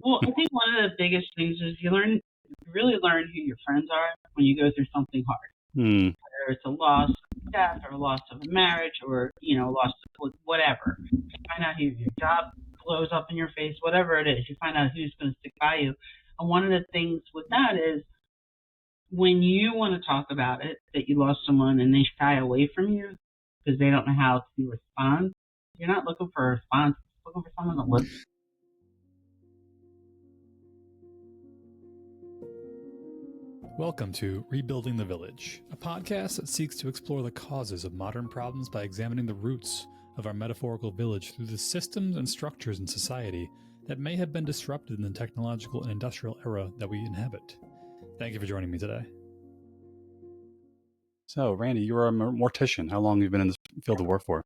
Well, I think one of the biggest things is you really learn who your friends are when you go through something hard. Hmm. Whether it's a loss of death or a loss of a marriage or, loss of whatever. You find out who your job blows up in your face, whatever it is. You find out who's going to stick by you. And one of the things with that is when you want to talk about it, that you lost someone and they shy away from you because they don't know how to respond, you're not looking for a response. You're looking for someone to listen. Welcome to Rebuilding the Village, a podcast that seeks to explore the causes of modern problems by examining the roots of our metaphorical village through the systems and structures in society that may have been disrupted in the technological and industrial era that we inhabit. Thank you for joining me today. So, Randy, you are a mortician. How long have you been in this field of work for?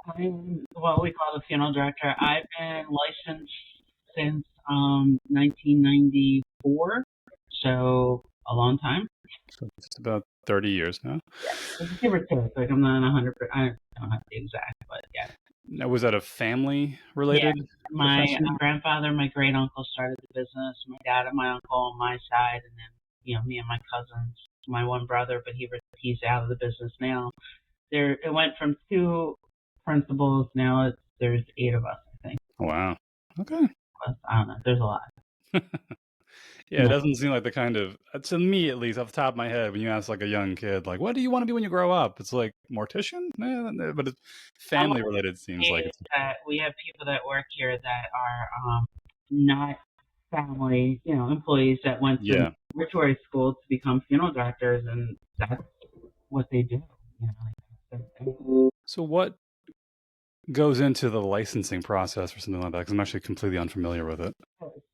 I'm what we call a funeral director. I've been licensed since 1994, so a long time. So it's about 30 years now. Yeah, give or take. Like I'm not 100%. I don't have the exact, but yeah. Now, was that a family-related My profession? grandfather, my great uncle started the business. My dad and my uncle on my side, and then me and my cousins. My one brother, but he's out of the business now. It went from 2 principals. Now there's 8 of us, I think. Wow. Okay. I don't know. There's a lot. Yeah, it doesn't seem like the kind of, to me at least, off the top of my head, when you ask like a young kid, like, what do you want to be when you grow up? It's like mortician, but it's family related. Seems like it's. We have people that work here that are not family, employees that went to mortuary school to become funeral directors, and that's what they do. So what goes into the licensing process for something like that? Because I'm actually completely unfamiliar with it.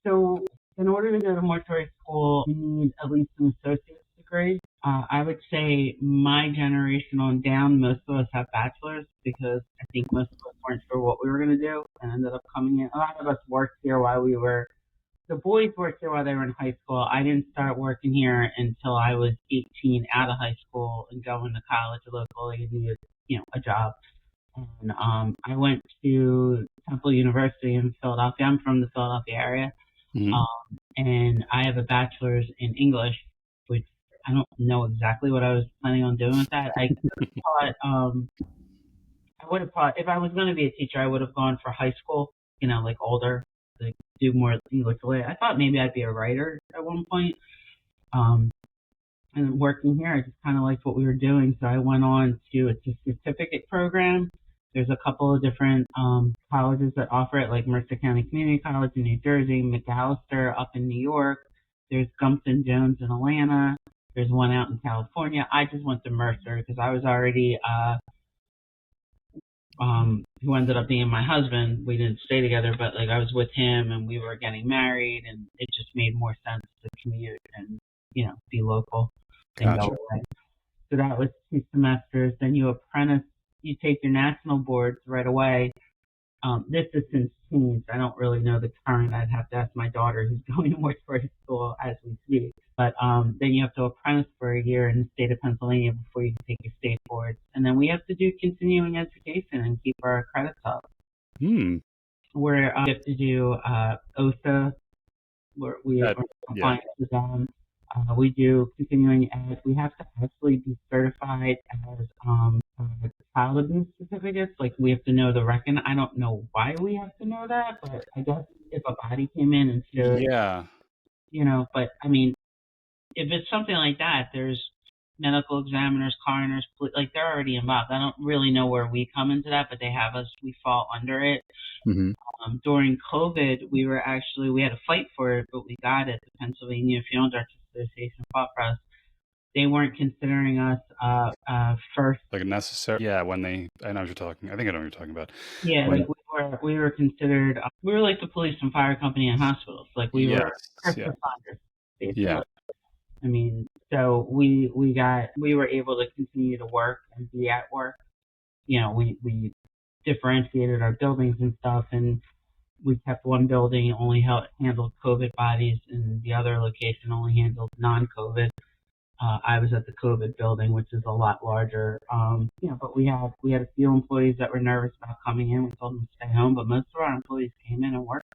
So in order to go to mortuary school, you need at least an associate's degree. I would say my generation on down, most of us have bachelors because I think most of us weren't sure what we were going to do and ended up coming in. A lot of us worked here the boys worked here while they were in high school. I didn't start working here until I was 18, out of high school and going to college locally and needed, a job. And I went to Temple University in Philadelphia. I'm from the Philadelphia area. Mm-hmm. And I have a bachelor's in English, which I don't know exactly what I was planning on doing with that. I would have thought if I was going to be a teacher, I would have gone for high school, like older, like do more English. I thought maybe I'd be a writer at one point. And working here, I just kind of liked what we were doing. So I went on to a certificate program. There's a couple of different colleges that offer it, like Mercer County Community College in New Jersey, McAllister up in New York. There's Gumpton Jones in Atlanta. There's one out in California. I just went to Mercer because I was already who ended up being my husband. We didn't stay together, but like I was with him and we were getting married, and it just made more sense to commute and be local. Gotcha. So that was 2 semesters. Then you apprentice. You take your national boards right away. This has since changed. I don't really know the current. I'd have to ask my daughter who's going to mortuary school as we speak. But then you have to apprentice for a year in the state of Pennsylvania before you can take your state boards. And then we have to do continuing education and keep our credits up. Where we have to do OSA, where we are compliant with them. We do continuing ed. We have to actually be certified as child abuse certificates. Like we have to know the reckon. I don't know why we have to know that, but I guess if a body came in and showed, but I mean, if it's something like that, there's medical examiners, coroners, like they're already involved. I don't really know where we come into that, but they have us. We fall under it. Mm-hmm. During COVID, we had a fight for it, but we got it. The Pennsylvania Funeral Directors Association fought for us. They weren't considering us first. Like necessary. Yeah, when I know what you're talking. I think I know what you're talking about. Yeah, like we were considered. We were like the police and fire company in hospitals. Like we were first responders, basically. Yeah. I mean, so we were able to continue to work and be at work. We differentiated our buildings and stuff, and we kept one building only handled COVID bodies, and the other location only handled non-COVID. I was at the COVID building, which is a lot larger. But we had a few employees that were nervous about coming in. We told them to stay home, but most of our employees came in and worked.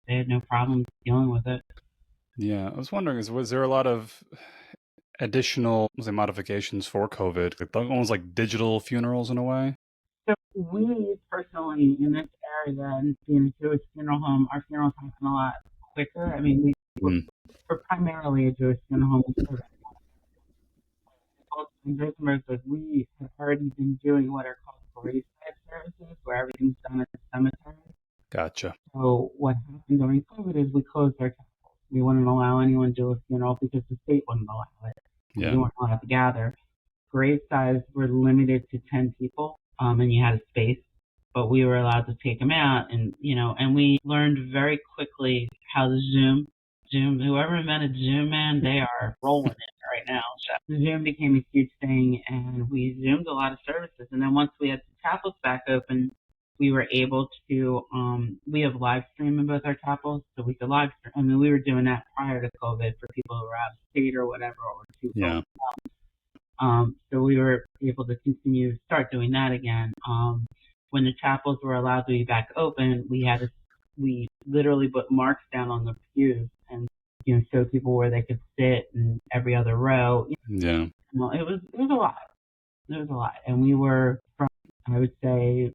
They had no problem dealing with it. Yeah, I was wondering, was there a lot of additional modifications for COVID, almost like digital funerals in a way? So we personally, in this area, and being a Jewish funeral home, our funerals happen a lot quicker. I mean, we're primarily a Jewish funeral home. We have already been doing what are called graveside services, where everything's done at the cemetery. Gotcha. So what happened during COVID is we closed our chapels. We wouldn't allow anyone to do a funeral because the state wouldn't allow it. Yeah. We weren't allowed to gather. Grave size were limited to 10 people, and you had a space, but we were allowed to take them out, and we learned very quickly how the Zoom, whoever invented Zoom, man, they are rolling it right now. So Zoom became a huge thing, and we Zoomed a lot of services. And then once we had the chapels back open, we were able to, we have live stream in both our chapels, so we could live stream. I mean, we were doing that prior to COVID for people who were out of state or whatever, or too Yeah. So we were able to continue to start doing that again. When the chapels were allowed to be back open, we literally put marks down on the pews and show people where they could sit in every other row. Yeah. Well, it was a lot. It was a lot, and we were from, I would say,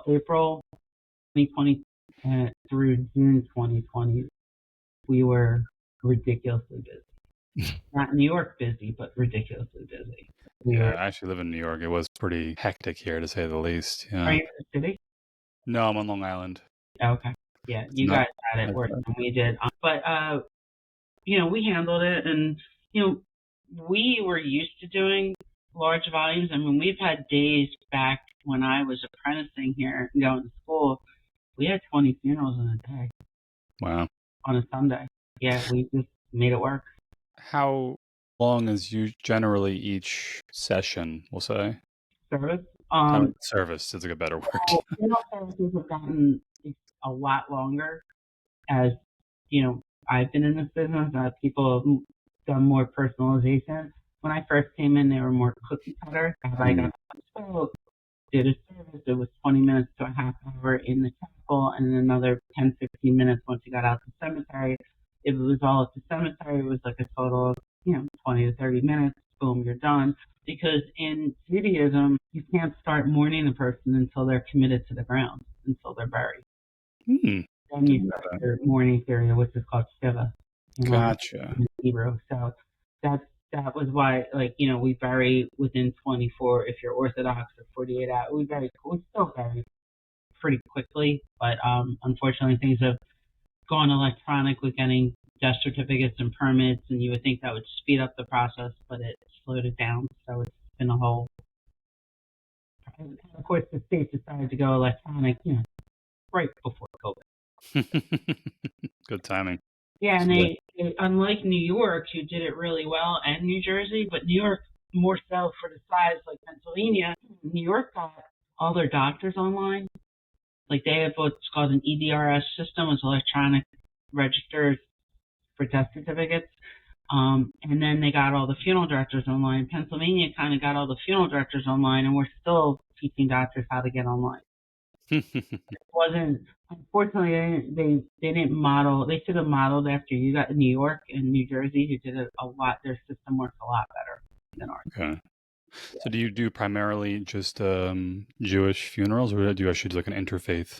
April 2020 through June 2020, we were ridiculously busy. Not New York busy, but ridiculously busy. I actually live in New York. It was pretty hectic here, to say the least. Yeah. Are you in the city? No, I'm on Long Island. Okay. Yeah, you guys had it worse than we did. But, we handled it, and, we were used to doing large volumes. I mean, we've had days back when I was apprenticing here and going to school, we had 20 funerals in a day. Wow. On a Sunday. Yeah, we just made it work. How long is generally each session, we'll say? Service? Service is a better word. Funeral services have gotten a lot longer as, I've been in this business. People have done more personalization. When I first came in, they were more cookie cutter. I got spoke, did a service. It was 20 minutes to a half hour in the chapel, and then another 10, 15 minutes once you got out to the cemetery. If it was all at the cemetery, it was like a total of, 20 to 30 minutes. Boom, you're done. Because in Judaism, you can't start mourning the person until they're committed to the ground, until they're buried. Then you start your mourning period, which is called Shiva. Gotcha. In Hebrew. So that was why, we bury within 24, if you're Orthodox, or 48 hours. We still bury pretty quickly, but unfortunately things have gone electronic with getting death certificates and permits, and you would think that would speed up the process, but it slowed it down. So it's been a whole. And of course, the state decided to go electronic, right before COVID. Good timing. Yeah, and they, unlike New York, who did it really well, and New Jersey, but New York more so for the size, like Pennsylvania. New York got all their doctors online. Like they have what's called an EDRS system, it's electronic registers for death certificates. And then they got all the funeral directors online. Pennsylvania kind of got all the funeral directors online, and we're still teaching doctors how to get online. It wasn't, unfortunately, they didn't model. They should have modeled after you got New York and New Jersey, who did it a lot. Their system works a lot better than ours. Okay. So do you do primarily just Jewish funerals, or do you actually do like an interfaith,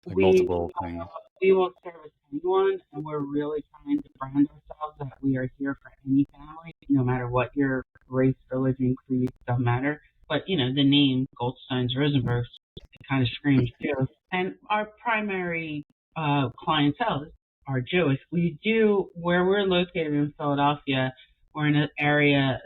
like multiple things? We will service anyone, and we're really trying to brand ourselves that we are here for any family, no matter what your race, religion, creed, doesn't matter. But, the name Goldsteins Rosenberg, it kind of screams Jew. And our primary clientele are Jewish. We do, where we're located in Philadelphia, we're in an area,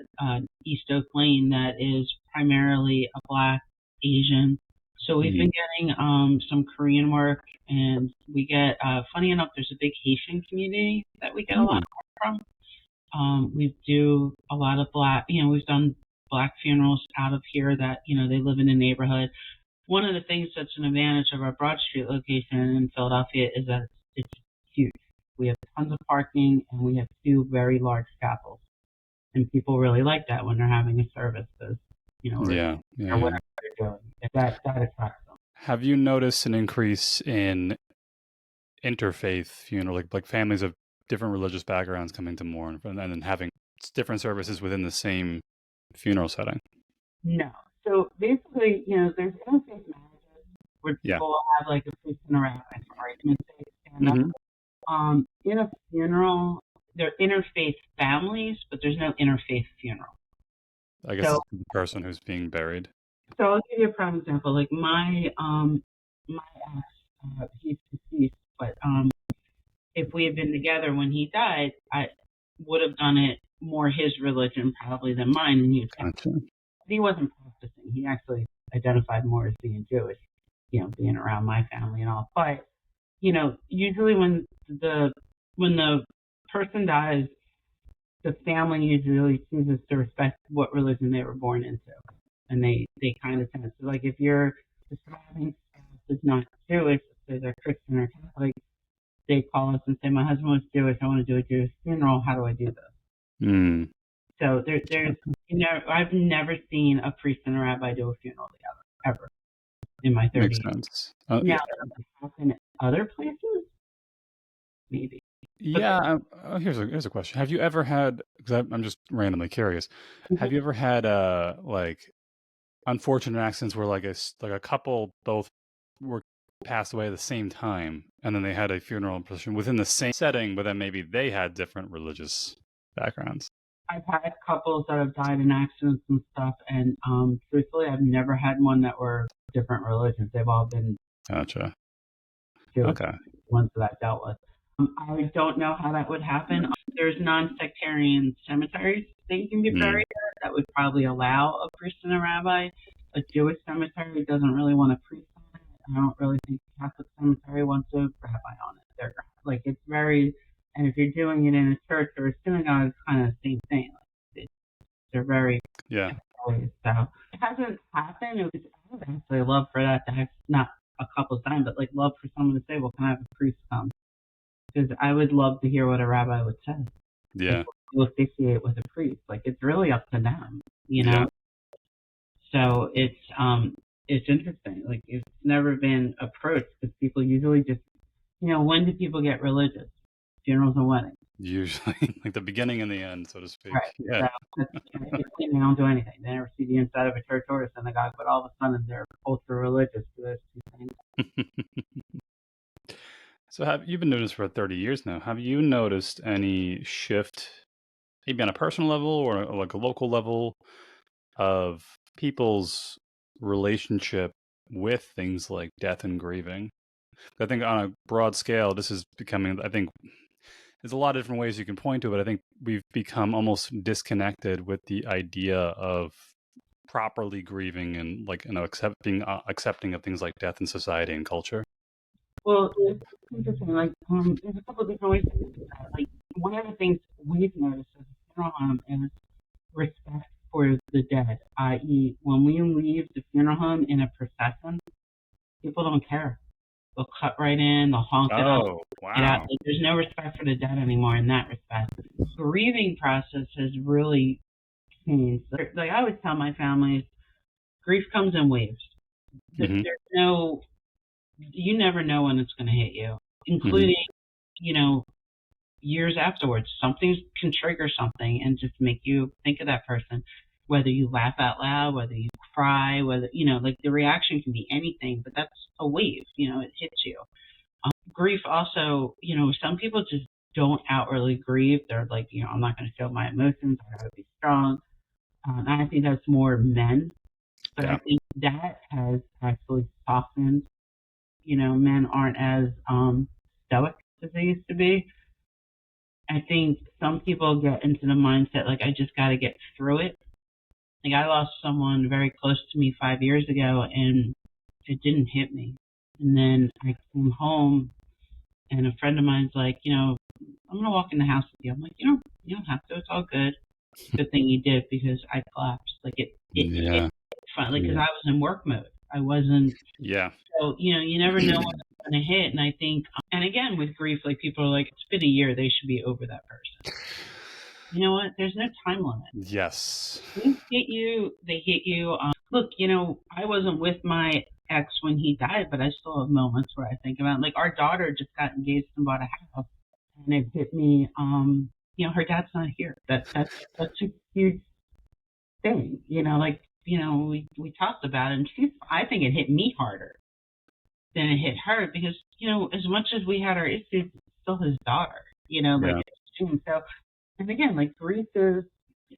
East Oak Lane, that is primarily a Black, Asian. So we've been getting some Korean work, and we get, funny enough, there's a big Haitian community that we get a lot from. We do a lot of Black, we've done Black funerals out of here that, they live in a neighborhood. One of the things that's an advantage of our Broad Street location in Philadelphia is that it's huge. We have tons of parking, and we have 2 very large chapels. And people really like that when they're having a service, because, or whatever they're doing. That attracts them. Have you noticed an increase in interfaith funeral, like families of different religious backgrounds coming to mourn and then having different services within the same funeral setting? No. So basically, there's interfaith marriages where people will have like a priest and a rabbi, for argument's sake, stand up. In a funeral, they're interfaith families, but there's no interfaith funeral. I guess it's the person who's being buried. So I'll give you a prime example. Like my ex, he's deceased, but if we had been together when he died, I would have done it more his religion probably than mine. And he wasn't practicing. He actually identified more as being Jewish, being around my family and all. But usually when the person dies, the family usually chooses to respect what religion they were born into, and they kind of tend to, like, if your surviving spouse is not Jewish, say they're Christian or Catholic, they call us and say, my husband was Jewish, I want to do a Jewish funeral, how do I do this? So there's I've never seen a priest and a rabbi do a funeral together, ever, in my 30 years. Makes sense. Now, does it happen in other places? Maybe. Yeah. Here's a question. Have you ever had, because I'm just randomly curious, have you ever had like unfortunate accidents where like a couple both were passed away at the same time, and then they had a funeral procession within the same setting, but then maybe they had different religious backgrounds? I've had couples that have died in accidents and stuff, and truthfully, I've never had one that were different religions. They've all been Gotcha. Jewish, Okay. ones that I've dealt with. I don't know how that would happen. There's non-sectarian cemeteries that you can be buried at that would probably allow a priest and a rabbi. A Jewish cemetery doesn't really want a priest on it. I don't really think a Catholic cemetery wants a rabbi on it. They're like, it's very, and if you're doing it in a church or a synagogue, it's kind of the same thing. They're very So it hasn't happened. I would actually love for that to have, not a couple of times, but like love for someone to say, well, can I have a priest come? Because I would love to hear what a rabbi would say. Yeah. To officiate with a priest. Like, it's really up to them, Yeah. So it's interesting. Like, it's never been approached because people usually just, when do people get religious? Funerals and weddings. Usually, like the beginning and the end, so to speak. Right. Yeah. So they don't do anything. They never see the inside of a church or a synagogue, but all of a sudden they're ultra religious to those two things. So you've been doing this for 30 years now. Have you noticed any shift, maybe on a personal level or like a local level, of people's relationship with things like death and grieving? I think on a broad scale, this is becoming, I think there's a lot of different ways you can point to it. I think we've become almost disconnected with the idea of properly grieving and accepting of things like death in society and culture. Well, it's interesting. Like, there's a couple of different ways to do that. Like, one of the things we've noticed as a funeral home is respect for the dead, i.e., when we leave the funeral home in a procession, people don't care. They'll cut right in, they'll honk it up. Oh, wow. Like, there's no respect for the dead anymore in that respect. The grieving process has really changed. Like, I always tell my families, grief comes in waves. There's no... You never know when it's going to hit you, including, years afterwards. Something can trigger something and just make you think of that person, whether you laugh out loud, whether you cry, whether, like the reaction can be anything, but that's a wave, it hits you. Grief also, some people just don't outwardly grieve. They're like, I'm not going to show my emotions. I got to be strong. And I think that's more men, but I think that has actually softened. Men aren't as stoic as they used to be. I think some people get into the mindset, like, I just got to get through it. Like, I lost someone very close to me 5 years ago, and it didn't hit me. And then I came home, and a friend of mine's like, I'm going to walk in the house with you. I'm like, you don't have to. It's all good. Good thing you did, because I collapsed. Like, it finally, because I was in work mode. I wasn't. Yeah. So, you never know when it's going to hit. And I think, and again, with grief, like, people are like, it's been a year, they should be over that person. You know what? There's no time limit. Yes. Things hit you, they hit you. Look, I wasn't with my ex when he died, but I still have moments where I think about it. Like our daughter just got engaged and bought a house, and it hit me. Her dad's not here. That's such a huge thing. We talked about it, and I think it hit me harder than it hit her because as much as we had our issues, it's still his daughter. And so, and again, like grief is.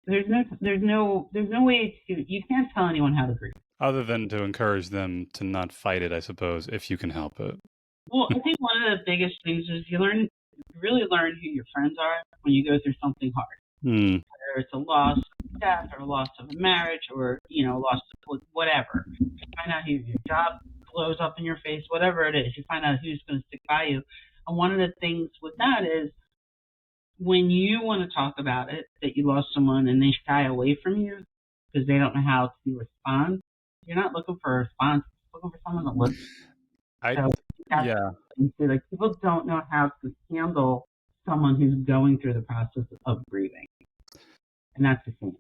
There's no way you can't tell anyone how to grieve. Other than to encourage them to not fight it, I suppose, if you can help it. Well, I think one of the biggest things is you really learn who your friends are when you go through something hard. Whether it's a loss of death or a loss of a marriage or, a loss of whatever. You find out who your job blows up in your face, whatever it is. You find out who's going to stick by you. And one of the things with that is when you want to talk about it, that you lost someone and they shy away from you because they don't know how to respond, you're not looking for a response. You're looking for someone to listen. Like people don't know how to handle someone who's going through the process of grieving, and that's the thing.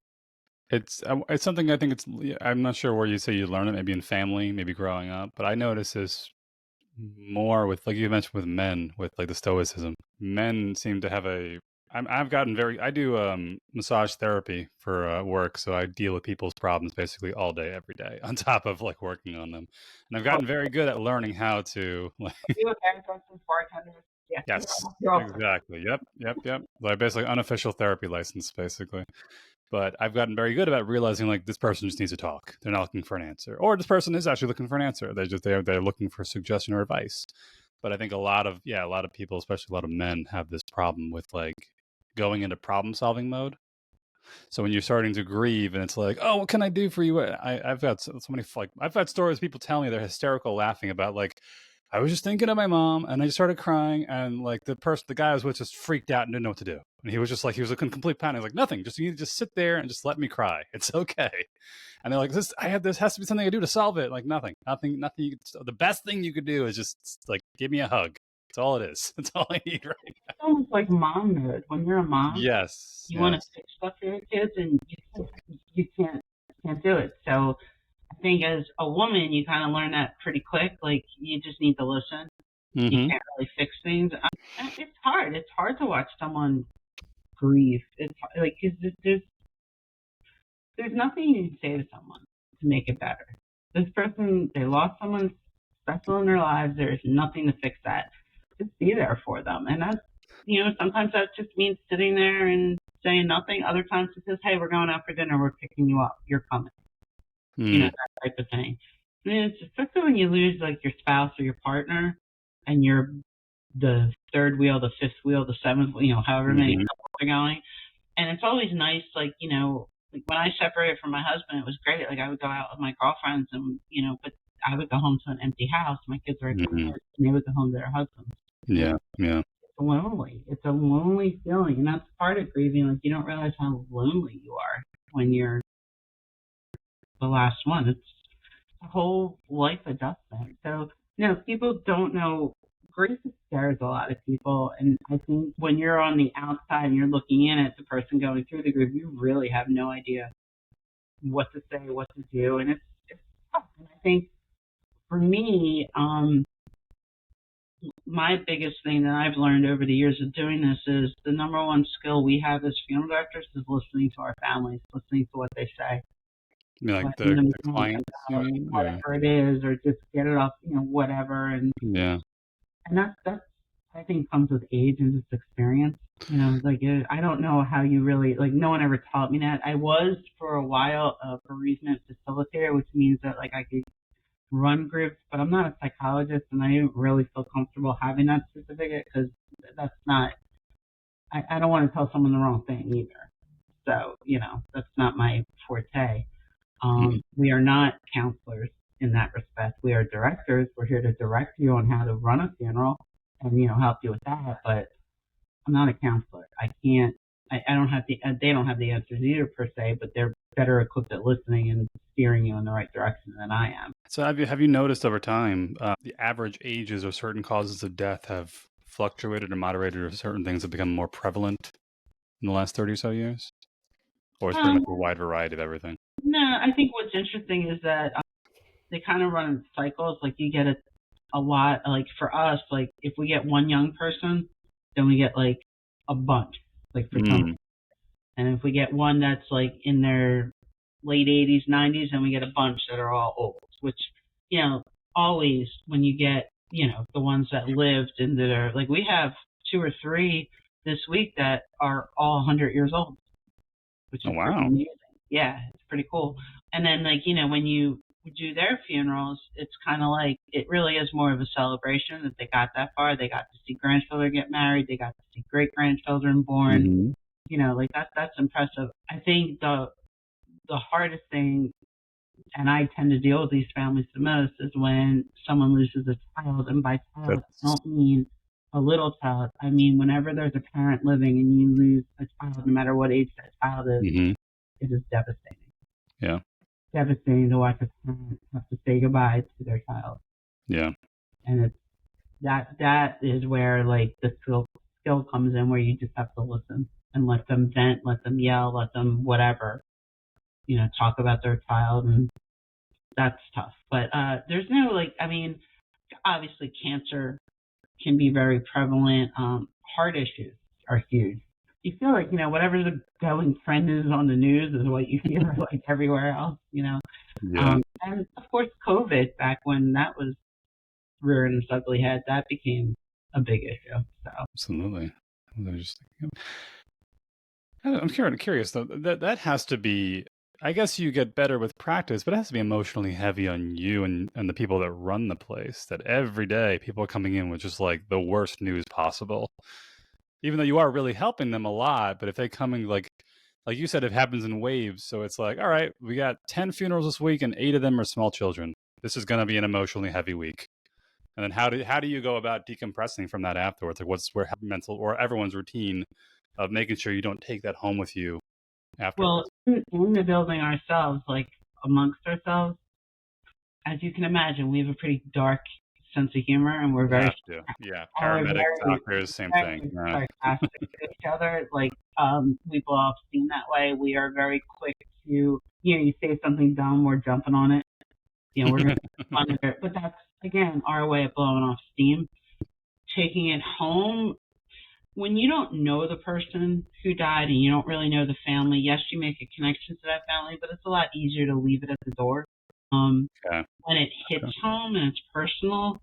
It's something I think I'm not sure where you say you learn it, maybe in family, maybe growing up, but I notice this more with, like you mentioned, with men, with like the stoicism. Men seem to have I do massage therapy for work, so I deal with people's problems basically all day, every day, on top of like working on them. And I've gotten very good at learning how to like. Yes, exactly. Yep. Like basically unofficial therapy license, basically. But I've gotten very good about realizing like this person just needs to talk. They're not looking for an answer, or this person is actually looking for an answer. They're looking for suggestion or advice. But I think a lot of people, especially a lot of men, have this problem with like going into problem solving mode. So when you're starting to grieve and it's like, oh, what can I do for you? I've got so many, like, I've had stories, people tell me they're hysterical laughing about like, I was just thinking of my mom and I just started crying and like the guy I was with just freaked out and didn't know what to do. And he was in complete panic. Like, nothing, you need to just sit there and just let me cry. It's okay. And they're like, this has to be something I do to solve it. Like nothing. The best thing you could do is just like, give me a hug. That's all it is. That's all I need right now. It's almost like mom mode. When you're a mom, yes, you want to fix stuff for your kids, and you can't do it. So I think as a woman, you kind of learn that pretty quick. Like you just need to listen. You can't really fix things. It's hard. It's hard to watch someone grieve. It's like cause there's nothing you can say to someone to make it better. This person, they lost someone special in their lives. There's nothing to fix that. Just be there for them. And that's, sometimes that just means sitting there and saying nothing. Other times it says, hey, we're going out for dinner. We're picking you up. You're coming. That type of thing. I mean, it's especially when you lose like your spouse or your partner and you're the third wheel, the fifth wheel, the seventh wheel, however many couples are going. And it's always nice, like when I separated from my husband, it was great. Like I would go out with my girlfriends and, but I would go home to an empty house. My kids were at and they would go home to their husbands. Yeah. It's lonely. It's a lonely feeling. And that's part of grieving. Like you don't realize how lonely you are when you're the last one. It's a whole life adjustment. So, people don't know. Grief scares a lot of people. And I think when you're on the outside and you're looking in at the person going through the grief, you really have no idea what to say, what to do. And it's tough. And I think for me, my biggest thing that I've learned over the years of doing this is the number one skill we have as funeral directors is listening to our families, listening to what they say. You mean like the clients, whatever it is, or just get it off, whatever. And that's I think comes with age and just experience. I don't know how you really, like, no one ever taught me that. I was for a while a bereavement facilitator, which means that like I could run groups, but I'm not a psychologist and I didn't really feel comfortable having that certificate because that's not, I don't want to tell someone the wrong thing either. So, that's not my forte. We are not counselors in that respect. We are directors. We're here to direct you on how to run a funeral and, help you with that. But I'm not a counselor. I can't, I don't have they don't have the answers either per se, but they're better equipped at listening and steering you in the right direction than I am. So have you noticed over time, the average ages of certain causes of death have fluctuated or moderated, or certain things have become more prevalent in the last 30 or so years? Or it's pretty much a wide variety of everything? No, I think what's interesting is that they kind of run in cycles. Like you get a lot, like for us, like if we get one young person, then we get like a bunch, like for some. And if we get one that's like in their late 80s, 90s, then we get a bunch that are all old, which, you know, always when you get, you know, the ones that lived and that are like, we have 2 or 3 this week that are all 100 years old, which is pretty amazing. Yeah, it's pretty cool. And then, like, you know, when you do their funerals, it's kind of like, it really is more of a celebration that they got that far. They got to see grandchildren get married. They got to see great grandchildren born. You know, like that's impressive. I think the hardest thing, and I tend to deal with these families the most, is when someone loses a child. And by child, I don't mean a little child. I mean, whenever there's a parent living and you lose a child, no matter what age that child is, it is devastating. Yeah. Devastating to watch a parent have to say goodbye to their child. Yeah. And it's that is where like the skill comes in, where you just have to listen and let them vent, let them yell, let them whatever, you know, talk about their child. And that's tough. But there's no, like, I mean, obviously cancer can be very prevalent. Heart issues are huge. You feel like, you know, whatever the going trend is on the news is what you feel like everywhere else, you know. And of course, COVID, back when that was rearing its ugly head, that became a big issue. So. Absolutely. I'm curious though. That has to be. I guess you get better with practice, but it has to be emotionally heavy on you and the people that run the place. That every day people are coming in with just like the worst news possible. Even though you are really helping them a lot, but if they come in like you said, it happens in waves. So it's like, all right, we got 10 funerals this week, and 8 of them are small children. This is going to be an emotionally heavy week. And then how do you go about decompressing from that afterwards? Like what's where mental or everyone's routine of making sure you don't take that home with you afterwards? Well, in the building ourselves, like amongst ourselves, as you can imagine, we have a pretty dark sense of humor, and we're very paramedics, doctors, same thing. Sarcastic to each other. Like we've all seen that way. We are very quick to, you know, you say something dumb, we're jumping on it. You know, we're going to make fun of it. But that's, again, our way of blowing off steam. Taking it home, when you don't know the person who died and you don't really know the family, yes, you make a connection to that family, but it's a lot easier to leave it at the door. When it hits home and it's personal,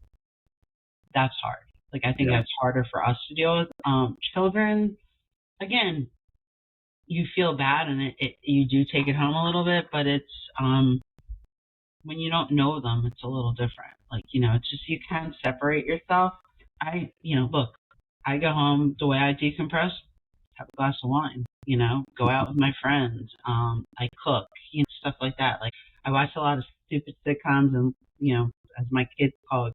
that's hard. Like, I think that's harder for us to deal with. Children, again, you feel bad and you do take it home a little bit, but it's, when you don't know them, it's a little different. Like, you know, it's just, you can separate yourself. Look, I go home, the way I decompress, have a glass of wine, you know, go out with my friends. I cook, you know, stuff like that. Like, I watch a lot of stupid sitcoms and, you know, as my kids call it,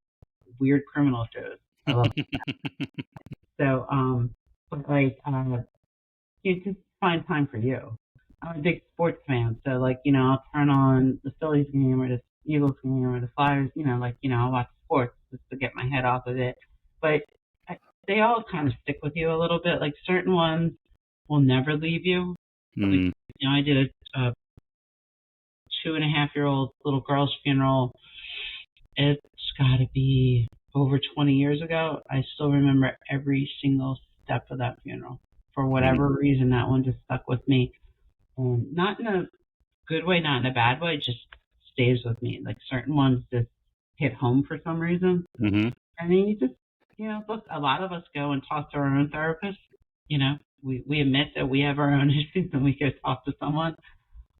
weird criminal shows. I love that. So, but like, you just find time for you. I'm a big sports fan, so like, you know, I'll turn on the Phillies game or the Eagles game or the Flyers, you know, like, you know, I'll watch sports just to get my head off of it. But they all kind of stick with you a little bit. Like certain ones will never leave you. Like, you know, I did a 2.5-year-old little girl's funeral. It's got to be over 20 years ago. I still remember every single step of that funeral. For whatever reason, that one just stuck with me. And not in a good way, not in a bad way, it just stays with me. Like certain ones just hit home for some reason. And then you just, you know, look, a lot of us go and talk to our own therapist. You know, we admit that we have our own issues and we go talk to someone.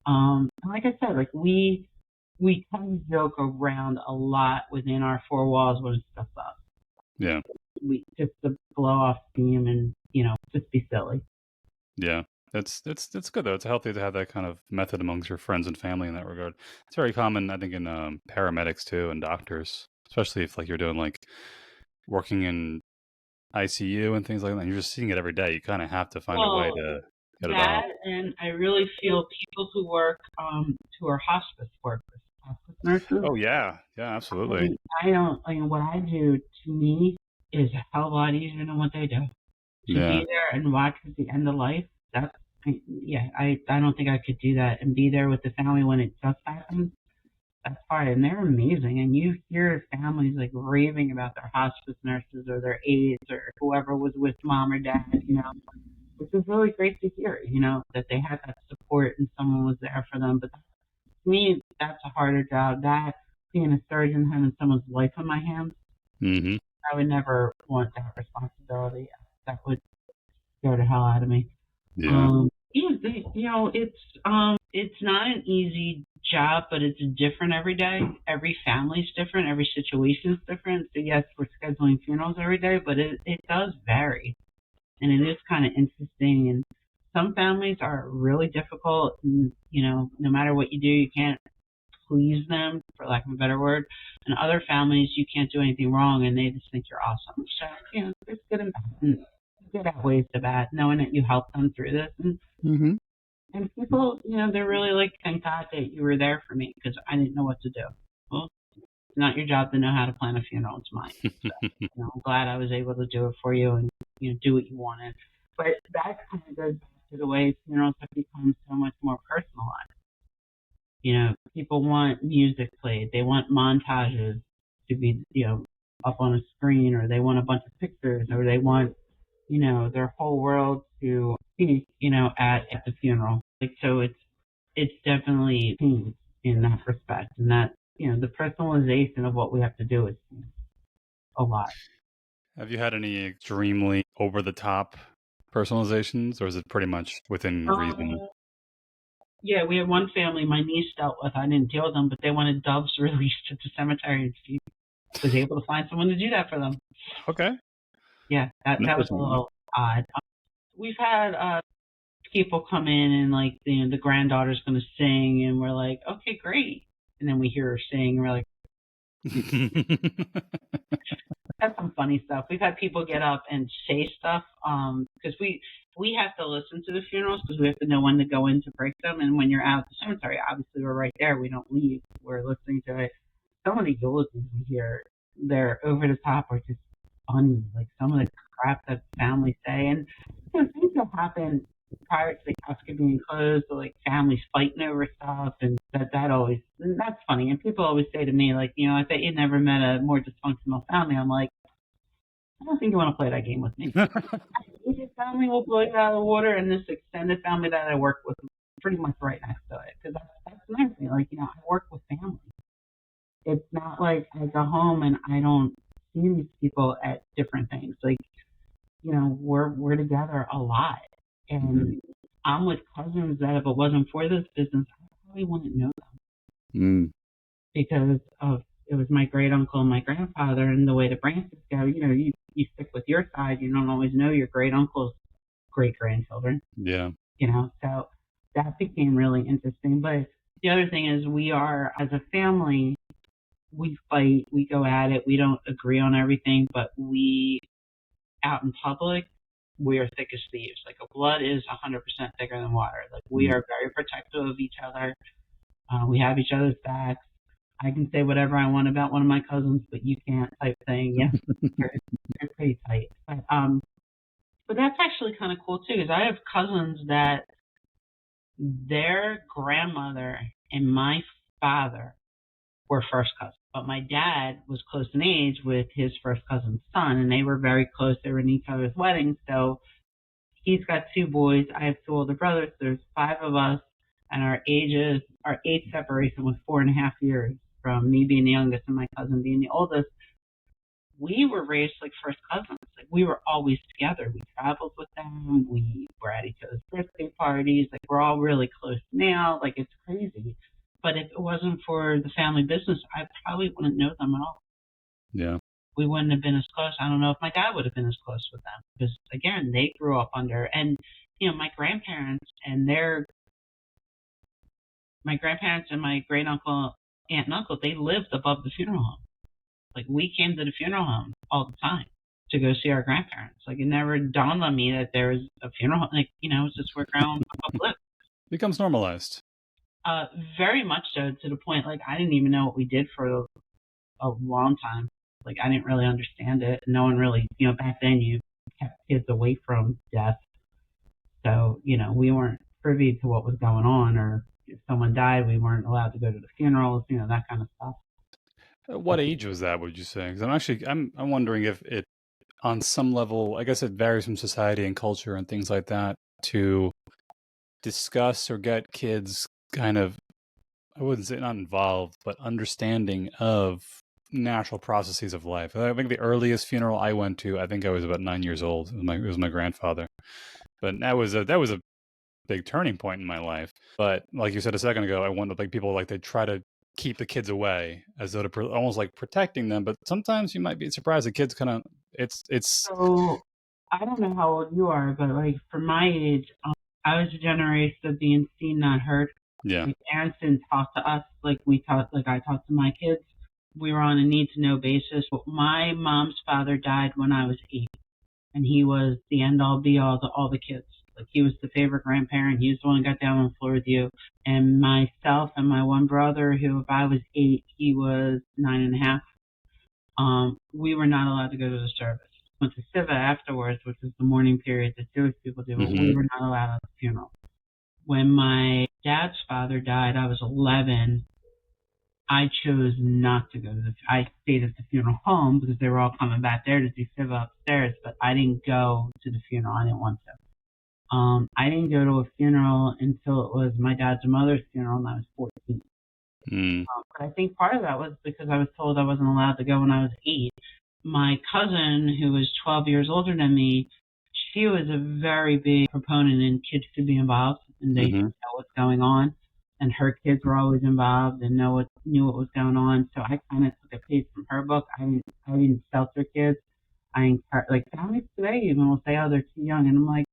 And like I said, like we kind of joke around a lot within our 4 walls when stuff's up. Yeah. We just to blow off steam and, you know, just be silly. Yeah. It's good though. It's healthy to have that kind of method amongst your friends and family in that regard. It's very common, I think, in paramedics too and doctors, especially if like you're doing like working in ICU and things like that. You're just seeing it every day. You kind of have to find a way to get it out. And I really feel people who work, who are hospice workers, hospice nurses. Oh yeah, absolutely. What I do to me is a hell of a lot easier than what they do. To be there and watch at the end of life. I don't think I could do that and be there with the family when it just happens. that's hard, and they're amazing. And you hear families like raving about their hospice nurses or their aides or whoever was with mom or dad, which is really great to hear, that they had that support and someone was there for them. But to me, that's a harder job. That being a surgeon, having someone's life in my hands, Mm-hmm. I would never want that responsibility. That would scare the hell out of me. Yeah. It's not an easy job, but it's different every day. Every family's different. Every situation's different. So yes, we're scheduling funerals every day, but it does vary, and it is kind of interesting. And some families are really difficult, and no matter what you do, you can't please them, for lack of a better word. And other families, you can't do anything wrong, and they just think you're awesome. So there's good and bad. And good outweighs the bad, knowing that you helped them through this. And Mm-hmm. and people, they're really like, thank God that you were there for me because I didn't know what to do. Well, it's not your job to know how to plan a funeral. It's mine. So, I'm glad I was able to do it for you and, do what you wanted. But that kind of goes back to the way funerals have become so much more personalized. People want music played. They want montages to be, up on a screen, or they want a bunch of pictures, or they want, their whole world to see, at the funeral. So it's definitely changed in that respect, and that, the personalization of what we have to do is a lot. Have you had any extremely over the top personalizations, or is it pretty much within reason? Yeah, we had one family my niece dealt with. I didn't deal with them, but they wanted doves released at the cemetery, and she was able to find someone to do that for them. Okay. Yeah, that was a little odd. We've had people come in and like the granddaughter's going to sing, and we're like, okay, great, and then we hear her sing, and we're like, that's some funny stuff. We've had people get up and say stuff because we have to listen to the funerals because we have to know when to go in to break them. And when you're out at the cemetery, obviously we're right there. We don't leave. We're listening to it. Some of the eulogies we hear, they're over the top or just funny. Like some of the crap that families say, and things that happen prior to the casket being closed, or like families fighting over stuff, and that's funny. And people always say to me, like, I bet you never met a more dysfunctional family. I'm like, I don't think you want to play that game with me. Your family will blow you out of the water, and this extended family that I work with is pretty much right next to it. Because that's another thing. Like, I work with family. It's not like I go home and I don't see these people at different things. Like, we're together a lot. And I'm with cousins that if it wasn't for this business, I probably wouldn't know them. Because it was my great uncle and my grandfather, and the way the branches go, you stick with your side, you don't always know your great uncle's great grandchildren. Yeah. So that became really interesting. But the other thing is, we are, as a family, we fight, we go at it, we don't agree on everything, but out in public, we are thick as thieves. Like, blood is 100% thicker than water. Like, we are very protective of each other. We have each other's backs. I can say whatever I want about one of my cousins, but you can't, type thing. Yeah, they're pretty tight. But that's actually kind of cool too, because I have cousins that their grandmother and my father were first cousins. But my dad was close in age with his first cousin's son, and they were very close. They were in each other's weddings. So he's got 2 boys. I have 2 older brothers. There's 5 of us, and our age separation was 4.5 years from me being the youngest and my cousin being the oldest. We were raised like first cousins. Like, we were always together. We traveled with them. We were at each other's birthday parties. Like, we're all really close now. Like, it's crazy. But if it wasn't for the family business, I probably wouldn't know them at all. Yeah. We wouldn't have been as close. I don't know if my dad would have been as close with them because, again, they grew up under, and, my grandparents and my great uncle, aunt and uncle, they lived above the funeral home. Like, we came to the funeral home all the time to go see our grandparents. Like, it never dawned on me that there was a funeral home. Like, it's just where grandma and papa lived. Becomes normalized. Very much so, to the point, like, I didn't even know what we did for a long time. Like, I didn't really understand it. No one really, back then you kept kids away from death. So, we weren't privy to what was going on or if someone died, we weren't allowed to go to the funerals, that kind of stuff. What age was that, would you say? Because I'm wondering if it, on some level, I guess it varies from society and culture and things like that, to discuss or get kids kind of, I wouldn't say not involved, but understanding of natural processes of life. I think the earliest funeral I went to, I think I was about 9 years old. It was my grandfather. But that was a big turning point in my life. But like you said a second ago, I wonder, like, people, like, they try to keep the kids away as though to almost like protecting them. But sometimes you might be surprised the kids kind of, it's. So I don't know how old you are, but like for my age, I was a generation of being seen, not heard. Yeah. My parents didn't talk to us like I talked to my kids. We were on a need-to-know basis. My mom's father died when I was 8, and he was the end-all, be-all to all the kids. Like, he was the favorite grandparent. He was the one who got down on the floor with you. And myself and my one brother, who, if I was 8, he was 9.5. We were not allowed to go to the service. Went to Siva afterwards, which is the mourning period that Jewish people do, but we were not allowed at the funeral. When my dad's father died, I was 11. I chose not to go to I stayed at the funeral home because they were all coming back there to do Siva upstairs, but I didn't go to the funeral. I didn't want to. I didn't go to a funeral until it was my dad's and mother's funeral, and I was 14. But I think part of that was because I was told I wasn't allowed to go when I was 8. My cousin, who was 12 years older than me, she was a very big proponent in kids to be involved, and they should know what's going on. And her kids were always involved and knew what was going on. So I kind of took a page from her book. I didn't shelter kids. I encourage, like, families today even will say, oh, they're too young. And I'm like,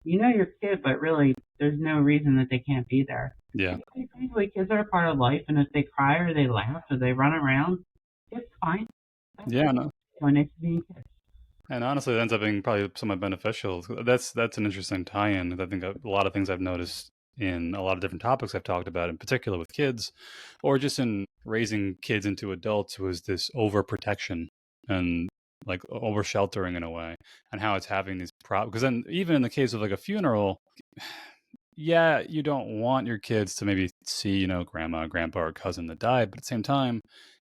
your kid, but really, there's no reason that they can't be there. Yeah. Basically, kids are a part of life, and if they cry or they laugh or they run around, it's fine. Yeah, no. When it's being kids. And honestly, it ends up being probably somewhat beneficial. That's an interesting tie-in. I think a lot of things I've noticed in a lot of different topics I've talked about, in particular with kids, or just in raising kids into adults, was this overprotection and like over sheltering in a way, and how it's having these problems. Because then, even in the case of like a funeral, yeah, you don't want your kids to maybe see, grandma, grandpa, or cousin that died, but at the same time,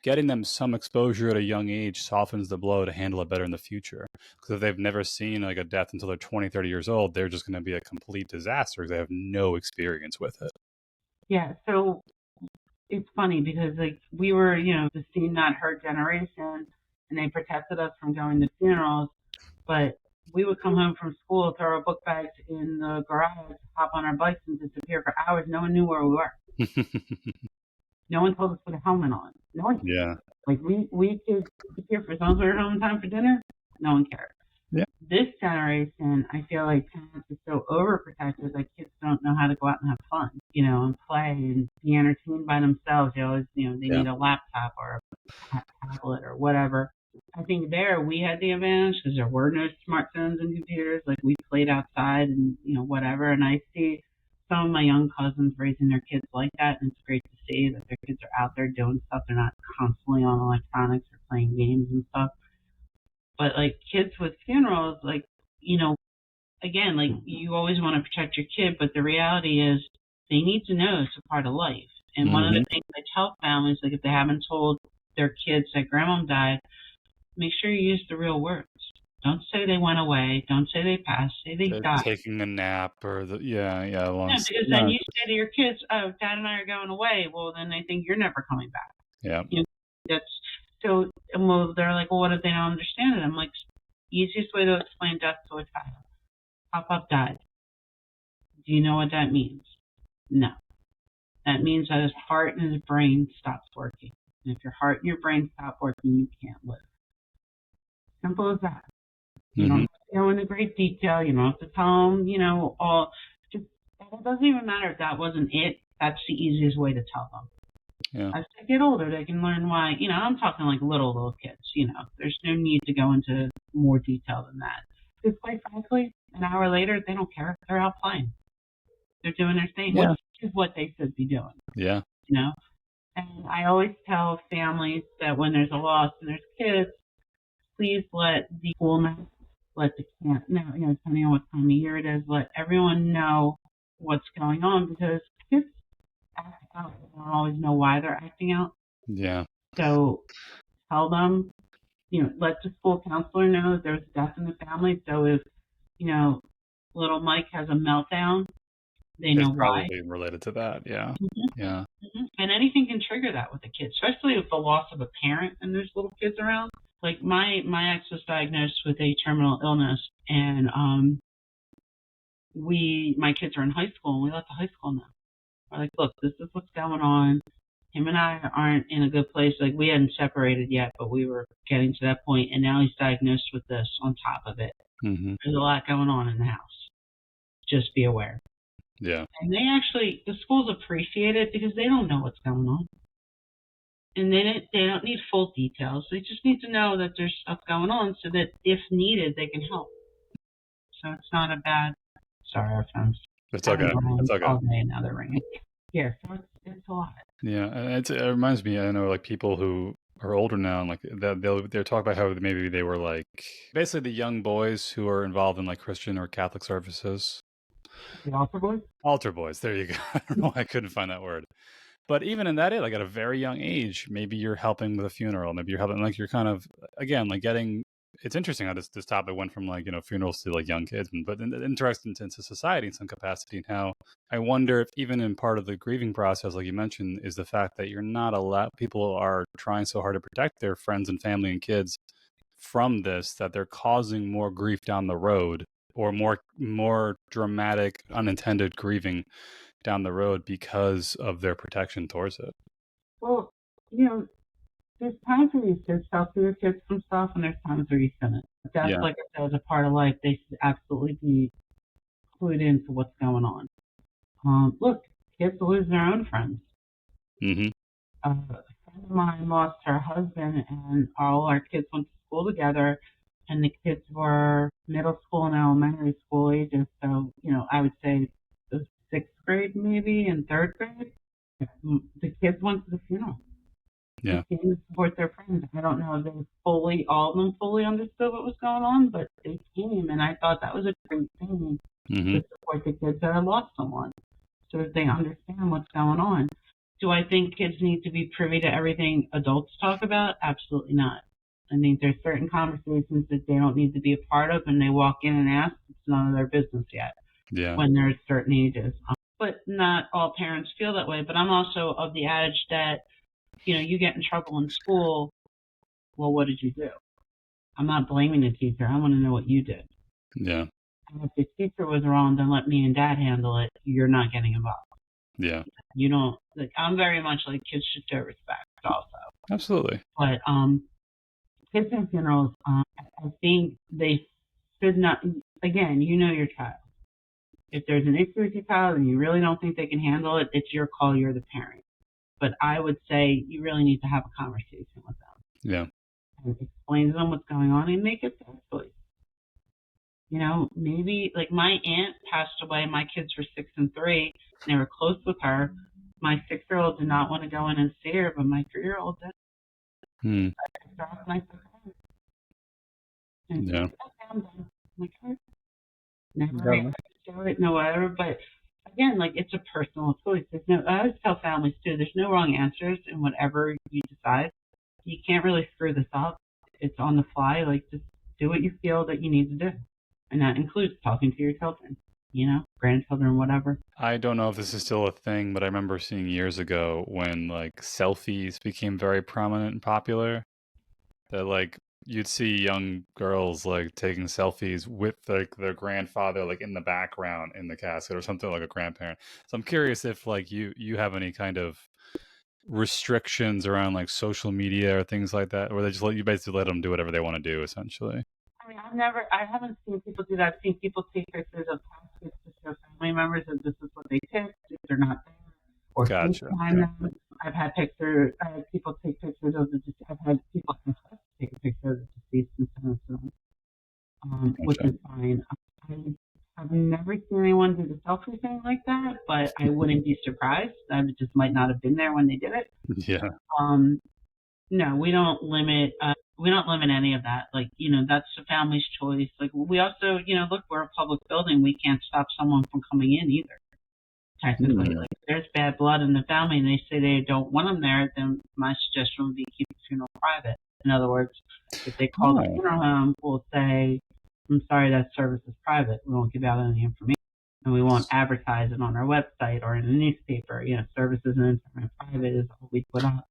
getting them some exposure at a young age softens the blow to handle it better in the future. Because if they've never seen like a death until they're 20, 30 years old, they're just going to be a complete disaster because they have no experience with it. Yeah, so it's funny because like we were, the seen not heard generation, and they protected us from going to funerals, but we would come home from school, throw our book bags in the garage, hop on our bikes, and disappear for hours. No one knew where we were. No one told us to put a helmet on. No one cared. Yeah. Like, we could disappear for as long as we were home in time for dinner. No one cared. Yeah. This generation, I feel like parents are so overprotective that kids don't know how to go out and have fun, and play and be entertained by themselves. They always, they need a laptop or a tablet or whatever. I think there we had the advantage because there were no smartphones and computers. Like, we played outside and, whatever. And I see some of my young cousins raising their kids like that, and it's great to see that their kids are out there doing stuff. They're not constantly on electronics or playing games and stuff. But, like, kids with funerals, like, again, like, you always want to protect your kid, but the reality is they need to know it's a part of life. And one of the things I tell families, like, if they haven't told their kids that grandma died, make sure you use the real words. Don't say they went away. Don't say they passed. Say they died. Taking a nap or because then you say to your kids, "Oh, Dad and I are going away." Well, then they think you're never coming back. Yeah. That's so. Well, they're like, "Well, what if they don't understand it?" I'm like, easiest way to explain death to a child: Pop died. Do you know what that means? No. That means that his heart and his brain stops working. And if your heart and your brain stop working, you can't live. Simple as that. You don't have to go into great detail. You don't have to tell them, all. Just, it doesn't even matter if that wasn't it. That's the easiest way to tell them. Yeah. As they get older, they can learn why. I'm talking like little kids. There's no need to go into more detail than that. Because quite frankly, an hour later, they don't care. They're out playing. They're doing their thing, which is what they should be doing. Yeah. And I always tell families that when there's a loss and there's kids, please let the school know, let the camp know, depending on what time of year it is, let everyone know what's going on, because kids act out. I don't always know why they're acting out. Yeah. So tell them, let the school counselor know there's death in the family. So if, little Mike has a meltdown, they know why. It's probably related to that. Yeah. Mm-hmm. Yeah. Mm-hmm. And anything can trigger that with a kid, especially if the loss of a parent and there's little kids around. Like my ex was diagnosed with a terminal illness, and my kids are in high school, and we let the high school know. We're like, look, this is what's going on. Him and I aren't in a good place. Like, we hadn't separated yet, but we were getting to that point, and now he's diagnosed with this on top of it. Mm-hmm. There's a lot going on in the house. Just be aware. Yeah. And the schools appreciate it because they don't know what's going on. And they don't need full details. They just need to know that there's stuff going on so that if needed, they can help. So it's not a bad, sorry, our phones. It's okay. It's okay. All day now they're ringing. Yeah, so it's a lot. Yeah, and it reminds me, I know, like, people who are older now, and like they'll talk about how maybe they were like basically the young boys who are involved in like Christian or Catholic services. The altar boys? Altar boys, there you go. I don't know why I couldn't find that word. But even in that age, like at a very young age, maybe you're helping with a funeral. Maybe you're helping, like, you're kind of, again, like getting, it's interesting how this topic went from like, funerals to like young kids, but interesting into society in some capacity, and how I wonder if even in part of the grieving process, like you mentioned, is the fact that you're not allowed, people are trying so hard to protect their friends and family and kids from this, that they're causing more grief down the road, or more dramatic unintended grieving down the road because of their protection towards it. Well, there's times where you should shelter your kids from stuff, and there's times where you shouldn't. That's, like I said, is a part of life. They should absolutely be clued into what's going on. Look, kids lose their own friends. Mm-hmm. A friend of mine lost her husband, and all our kids went to school together, and the kids were middle school and elementary school ages. So, I would say the 6th grade maybe and 3rd grade. The kids went to the funeral. Yeah. They came to support their friends. I don't know if all of them fully understood what was going on, but they came, and I thought that was a great thing to support the kids that had lost someone, so that they understand what's going on. Do I think kids need to be privy to everything adults talk about? Absolutely not. I think there's certain conversations that they don't need to be a part of, and they walk in and ask. It's none of their business yet. Yeah. When they're at certain ages. But not all parents feel that way. But I'm also of the adage that, you get in trouble in school, well, what did you do? I'm not blaming the teacher. I want to know what you did. Yeah. And if the teacher was wrong, then let me and dad handle it. You're not getting involved. Yeah. You don't, I'm very much like kids should show respect also. Absolutely. But kids in funerals, I think they should not, again, your child. If there's an issue with your child and you really don't think they can handle it, it's your call. You're the parent. But I would say you really need to have a conversation with them. Yeah. And explain to them what's going on and make it their choice. Maybe like my aunt passed away. My kids were 6 and 3. And they were close with her. My 6-year-old did not want to go in and see her, but my 3-year-old did. I picked her up and I took her. And yeah. I'm done. I'm like, never show it, no whatever. But again, like, it's a personal choice. I always tell families too, there's no wrong answers in whatever you decide. You can't really screw this up. It's on the fly. Like, just do what you feel that you need to do. And that includes talking to your children, grandchildren, whatever. I don't know if this is still a thing, but I remember seeing years ago when like selfies became very prominent and popular, that like you'd see young girls like taking selfies with like their grandfather like in the background in the casket, or something, like a grandparent. So I'm curious if like you have any kind of restrictions around like social media or things like that, or they just you basically let them do whatever they want to do, essentially. I mean, I haven't seen people do that. I've seen people take pictures of caskets to show family members that this is what they picked, if they're not there. Or gotcha. Them. I've had people take pictures of the deceased. I've had people take a picture of the deceased and send it to them, which is fine. I've never seen anyone do the selfie thing like that, but I wouldn't be surprised. I just might not have been there when they did it. Yeah. No, we don't limit. We don't limit any of that. Like, that's the family's choice. Like, we also, look, we're a public building. We can't stop someone from coming in either. technically. Like, if there's bad blood in the family and they say they don't want them there, then my suggestion would be keep the funeral private. In other words, if they call the funeral home, we'll say, I'm sorry, that service is private. We won't give out any information. And we won't advertise it on our website or in a newspaper. You know, services and private is all we put up.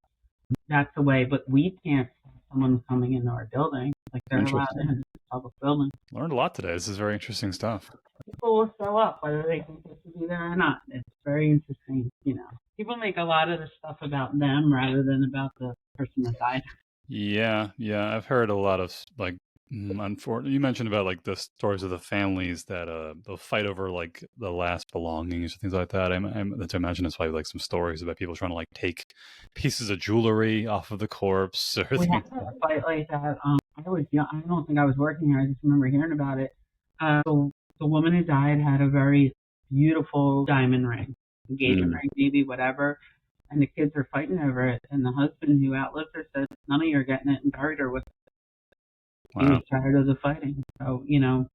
That's the way, but we can't stop someone coming into our building. Like, they're allowed in a public building. Learned a lot today. This is very interesting stuff. People will show up whether they think they should be there or not. It's very interesting, you know. People make a lot of the stuff about them rather than about the person that died. Yeah. I've heard a lot of, like, you mentioned about, like, the stories of the families that they'll fight over, like, the last belongings or things like that. I imagine it's probably like some stories about people trying to, like, take pieces of jewelry off of the corpse. Or we had a fight like that. I was young. I don't think I was working here. I just remember hearing about it. The woman who died had a very beautiful diamond ring, engagement ring, maybe, whatever. And the kids are fighting over it. And the husband who outlived her said, none of you are getting it, and buried her with it. Wow. He was tired of the fighting. So, you know,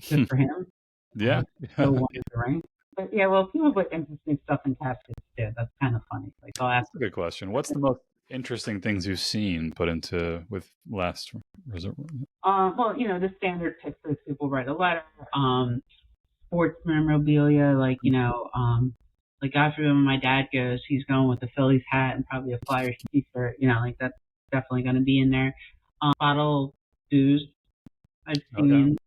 good for him. Yeah. So wanted the ring. But yeah, well, people put interesting stuff in caskets too. That's kind of funny. Like, that's a good question. What's the most interesting things you've seen put into with last resort? Well, you know, the standard pictures. People write a letter. Sports memorabilia, like, you know, like, God forbid when my dad goes, he's going with the Phillies hat and probably a Flyers t-shirt. You know, like, that's definitely going to be in there. Bottle booze, I've seen.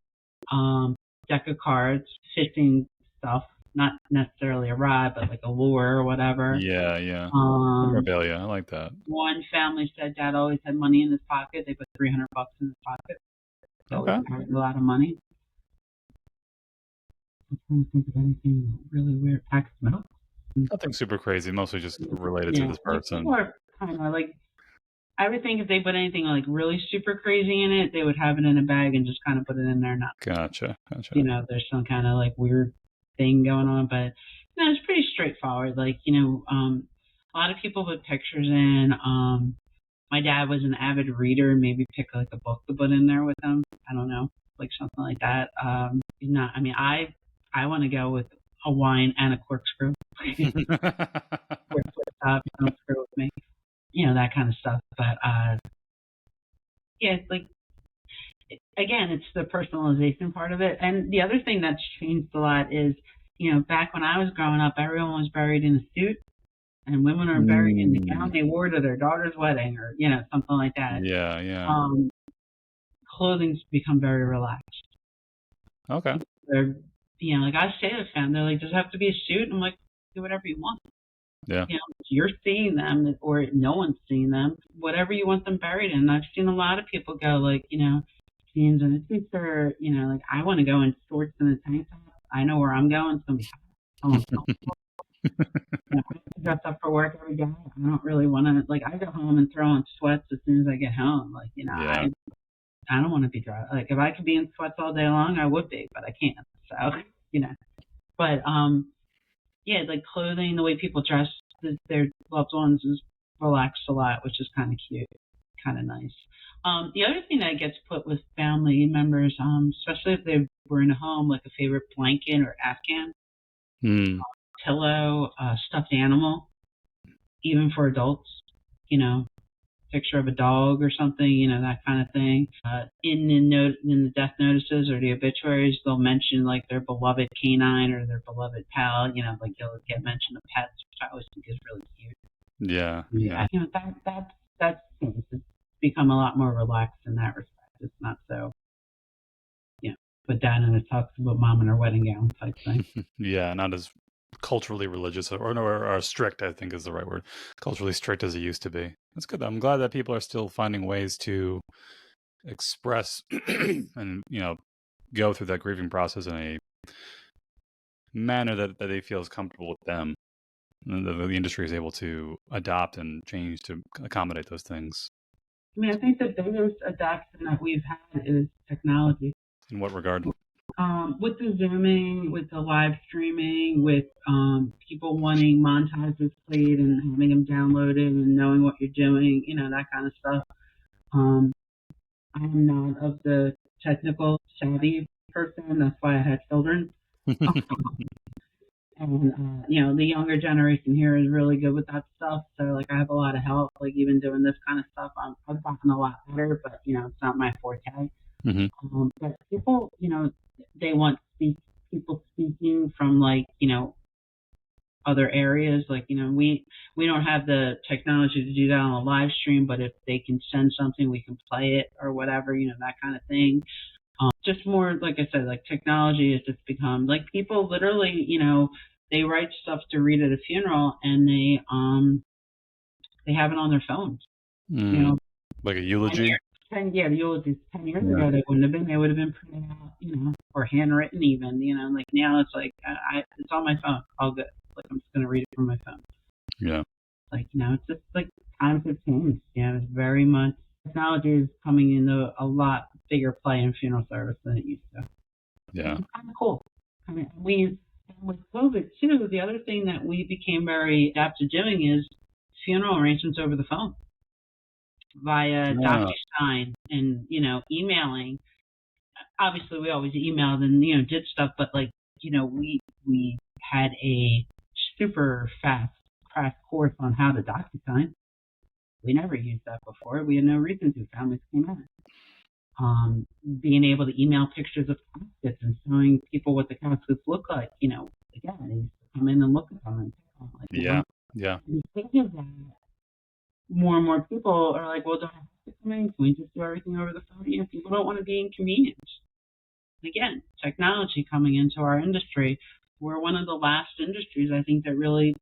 Okay. Deck of cards, fishing stuff. Not necessarily a rod, but like a lure or whatever. Yeah. Memorabilia, I like that. One family said Dad always had money in his pocket. They put $300 in his pocket. So okay. A lot of money. I'm trying to think of anything really weird. Packed milk. Nothing super crazy. Mostly just related to this person. People are kind of like, I would think if they put anything like really super crazy in it, they would have it in a bag and just kind of put it in there. Not. Gotcha. You know, there's some kind of like weird thing going on, but you know, it's pretty straightforward. Like, you know, a lot of people put pictures in. My dad was an avid reader. Maybe pick like a book to put in there with him. I don't know, like something like that. He's not. I mean, I want to go with a wine and a corkscrew. Don't screw with me. You know, that kind of stuff. But yeah, like, again, it's the personalization part of it. And the other thing that's changed a lot is, you know, back when I was growing up, everyone was buried in a suit, and women are buried in the gown they wore to their daughter's wedding, or, you know, something like that. Yeah. Clothing's become very relaxed. Okay. They're, you know, like, I say to them, they're like, does it have to be a suit? I'm like, do whatever you want. Yeah. You know, you're seeing them, or no one's seeing them. Whatever you want them buried in. I've seen a lot of people go, like, you know, jeans and a t-shirt. You know, like, I want to go in shorts and a tank top. I know where I'm going. It's gonna be hot. You know, I dress up for work every day. I don't really want to. Like, I go home and throw on sweats as soon as I get home. Like, you know, I don't want to be dry. Like, if I could be in sweats all day long, I would be, but I can't. So, you know, but yeah, like, clothing, the way people dress their loved ones is relaxed a lot, which is kind of cute, kind of nice. The other thing that gets put with family members, especially if they were in a home, like a favorite blanket or Afghan, pillow, stuffed animal, even for adults, you know, picture of a dog or something, you know, that kind of thing. In the death notices or the obituaries, they'll mention like their beloved canine or their beloved pal, you know, like you'll get mention of pets, which I always think is really cute. Yeah. You know, that's changed. It's become a lot more relaxed in that respect. It's not so, you know, put down in a tux about mom in her wedding gown type thing. Yeah, not as culturally religious or strict, I think is the right word. Culturally strict as it used to be. That's good. I'm glad that people are still finding ways to express and, you know, go through that grieving process in a manner that they feel is comfortable with them. And the industry is able to adopt and change to accommodate those things. I mean, I think the biggest adoption that we've had is technology. In what regard? With the Zooming, with the live streaming, with people wanting montages played and having them downloaded and knowing what you're doing, you know, that kind of stuff. I'm not of the technical savvy person. That's why I had children. And, the younger generation here is really good with that stuff. So, like, I have a lot of help, like, even doing this kind of stuff. I've gotten a lot better, but, it's not my forte. But people, they want people speaking from, like, other areas. Like, we don't have the technology to do that on a live stream, but if they can send something, we can play it or whatever, that kind of thing. Just more, like I said, like technology has just become, like, people literally, they write stuff to read at a funeral, and they have it on their phones. Like a eulogy? The eulogies 10 years ago, they wouldn't have been. They would have been printed out, or handwritten even, like now it's like, it's on my phone. All good. Like, I'm just going to read it from my phone. Yeah. Like, it's just like times have changed. It's very much, technology is coming into a lot bigger play in funeral service than it used to. Yeah. It's kind of cool. I mean, with COVID too, the other thing that we became very adapted to doing is funeral arrangements over the phone via DocuSign and, emailing. Obviously, we always emailed and, did stuff, but, like, we had a super fast crash course on how to DocuSign. We never used that before. We had no reason to. Families came in. Being able to email pictures of caskets and showing people what the caskets look like, again, they used to come in and look at them. And, like, yeah. Because of that, more and more people are like, well, do I have to come in? Can we just do everything over the phone? People don't want to be inconvenienced. Again, technology coming into our industry. We're one of the last industries, I think, that really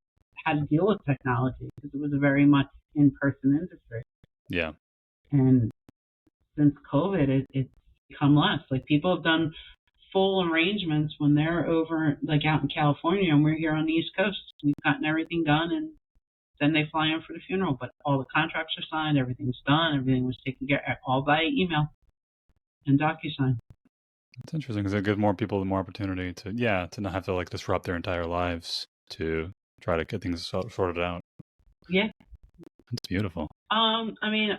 had to deal with technology, because it was a very much in-person industry. Yeah. And since COVID, it's become less. Like, people have done full arrangements when they're over, like, out in California, and we're here on the East Coast. We've gotten everything done, and then they fly in for the funeral. But all the contracts are signed, everything's done, everything was taken care of, all by email and DocuSign. It's interesting because it gives more people more opportunity to not have to, like, disrupt their entire lives to try to get things sorted out. Yeah. It's beautiful. I mean,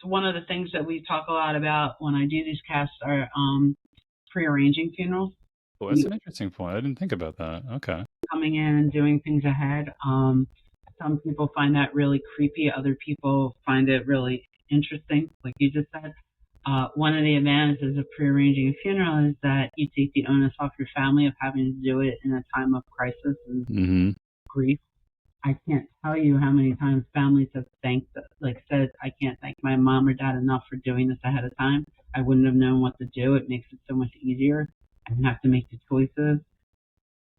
one of the things that we talk a lot about when I do these casts are pre-arranging funerals. Well, that's an interesting point. I didn't think about that. Okay. Coming in and doing things ahead. Some people find that really creepy. Other people find it really interesting, like you just said. One of the advantages of pre-arranging a funeral is that you take the onus off your family of having to do it in a time of crisis and grief. I can't tell you how many times families have said, I can't thank my mom or dad enough for doing this ahead of time. I wouldn't have known what to do. It makes it so much easier. I didn't have to make the choices.